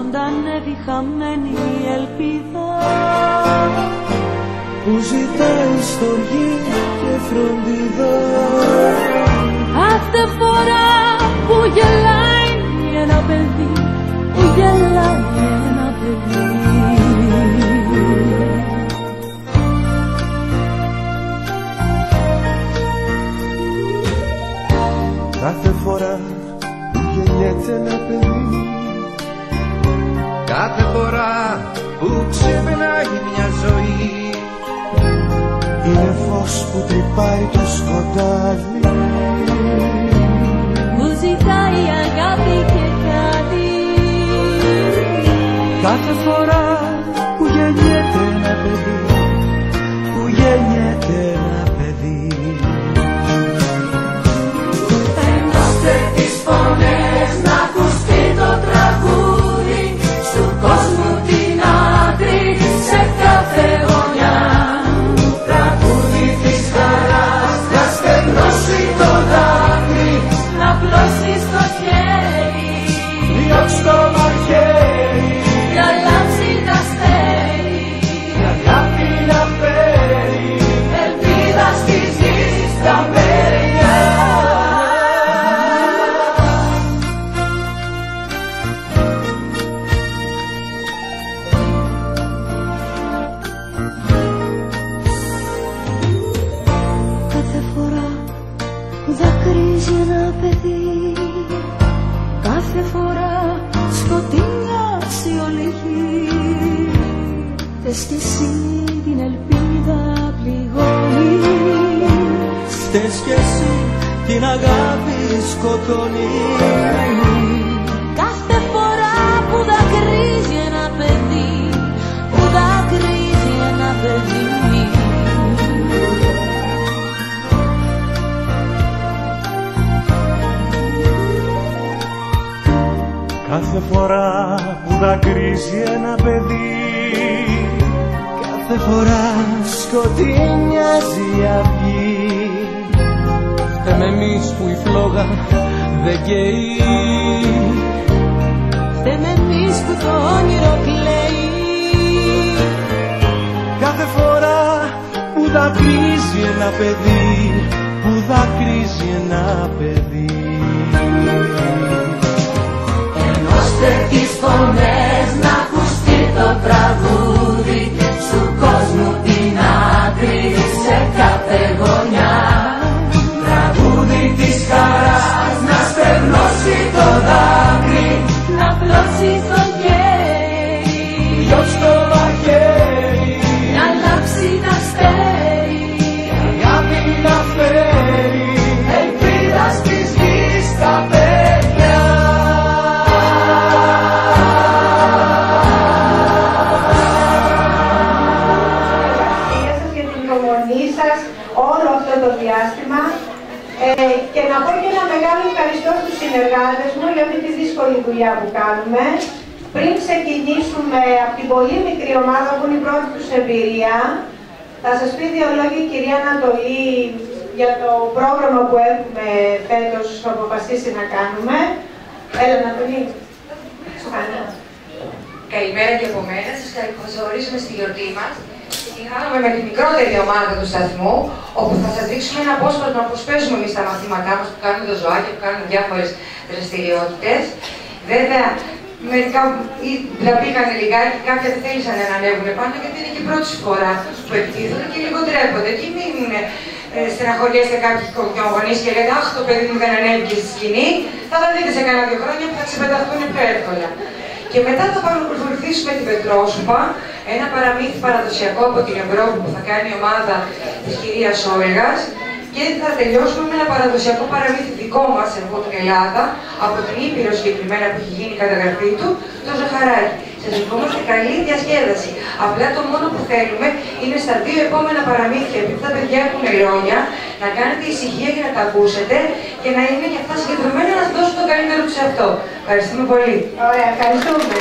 ζωντανεύει χαμένη ελπίδα που ζητάει στοργή και φροντίδα. Κάθε φορά που γελάει ένα παιδί, που γελάει ένα παιδί. Κάθε φορά που γεννιέται ένα παιδί, κάθε φορά που ξεπερνάει μια ζωή, είναι φως που τρυπάει το σκοτάδι, που ζητάει αγάπη και κάτι. κάθε φορά που γεννιέται ένα παιδί, που γεννιέται ένα παιδί. Ενώστε τις φωνές να ακουστεί το τραγούδι, στου κόσμου την άκρη σε κάθε γωνιά. Τραγούδι της χαράς να στεγνώσει το δάκρυ, Να πλώσει στο χέρι, διώξ' το μαχαίρι, να λάμψει τα αστέρι, η αγάπη να φέρει ελπίδα στη γη στα μέρια. Κάθε φορά που δακρύζει ένα παιδί, κάθε φορά σκοτεινιάζει όλη γη, θες κι εσύ την ελπίδα πληγώνει. Φταίς κι εσύ την αγάπη σκοτώνει. Κάθε φορά που δακρύζει ένα παιδί, που δακρύζει ένα παιδί. Κάθε φορά που δακρύζει ένα παιδί, κάθε φορά σκοτεινιάζει η αυγή. Φταίμε εμείς που η φλόγα δεν καίει, Φταίμε εμείς που το όνειρο κλαίει. Κάθε φορά που δακρύζει ένα παιδί, που δακρύζει ένα παιδί. Ενώστε τις φωνές να ακουστεί το τραγούδι, στου κόσμου την άκρη σε κάθε γωνιά. Τραγούδι της χαράς να στεγνώσει το δάκρυ, Να πλώσει το χέρι, διώξ' το μαχαίρι, να λάμψει τα αστέρι, αγάπη να φέρει ελπίδα στις γης τα παιδιά. Για την υπομονή σας όλο αυτό το διάστημα και να πω και ένα μεγάλο ευχαριστώ στους συνεργάτες μου για αυτή τη δύσκολη δουλειά που κάνουμε. Πριν ξεκινήσουμε από την πολύ μικρή ομάδα που είναι η πρώτη τους εμπειρία, θα σας πει δύο λόγια η κυρία Ανατολή για το πρόγραμμα που έχουμε φέτος αποφασίσει να κάνουμε. Έλα Ανατολή. Σου κάνω. Καλημέρα και από μένα. Σας καλωσορίζουμε στη γιορτή μας. Συγχαίρομαι με τη μικρότερη ομάδα του σταθμού, όπου θα σας δείξουμε ένα απόσπασμα πώς παίζουμε εμείς τα μαθήματά μας, που κάνουμε το ζωάκι, που κάνουμε διάφορες δραστηριότητες. Βέβαια, μερικά μπήκαν λιγάκι, κάποια δεν θέλησαν να ανέβουν πάνω, γιατί είναι και η πρώτη φορά που εκτίθονται και λίγο ντρέπονται. Και μην στεναχωριέστε κάποιοι γονείς και λέτε «Αχ, το παιδί μου δεν ανέβηκε στη σκηνή». Θα τα δείτε σε κάνα 2 χρόνια που θα ξεπεταχθούν πιο εύκολα. Και μετά θα παρακολουθήσουμε την Πετρόσουπα, ένα παραμύθι παραδοσιακό από την Ευρώπη που θα κάνει η ομάδα της κυρίας Όλγας, και θα τελειώσουμε με ένα παραδοσιακό παραμύθι δικό μας από την Ελλάδα, από την Ήπειρο συγκεκριμένα που έχει γίνει η καταγραφή του, το Ζαχαράκι. Σας ευχόμαστε καλή διασκέδαση. Απλά το μόνο που θέλουμε είναι στα 2 επόμενα παραμύθια, επειδή τα παιδιά έχουν λόγια, να κάνετε ησυχία για να τα ακούσετε και να είναι και αυτά συγκεντρωμένα να σας δώσουν το καλύτερο τους εαυτό. Ευχαριστούμε πολύ. Ωραία, ευχαριστούμε.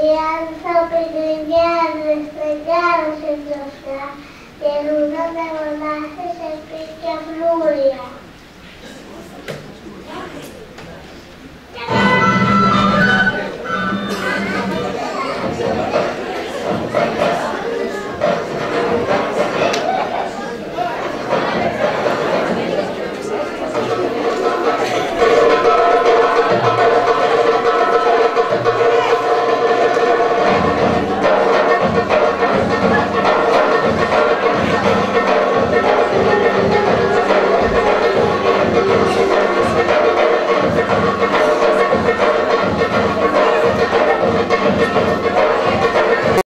Οι άνθρωποι γκρινιάζουν, στεγγάρωσαν μπροστά και ρουδόνται μονάχες σε σπίτια φλούρια.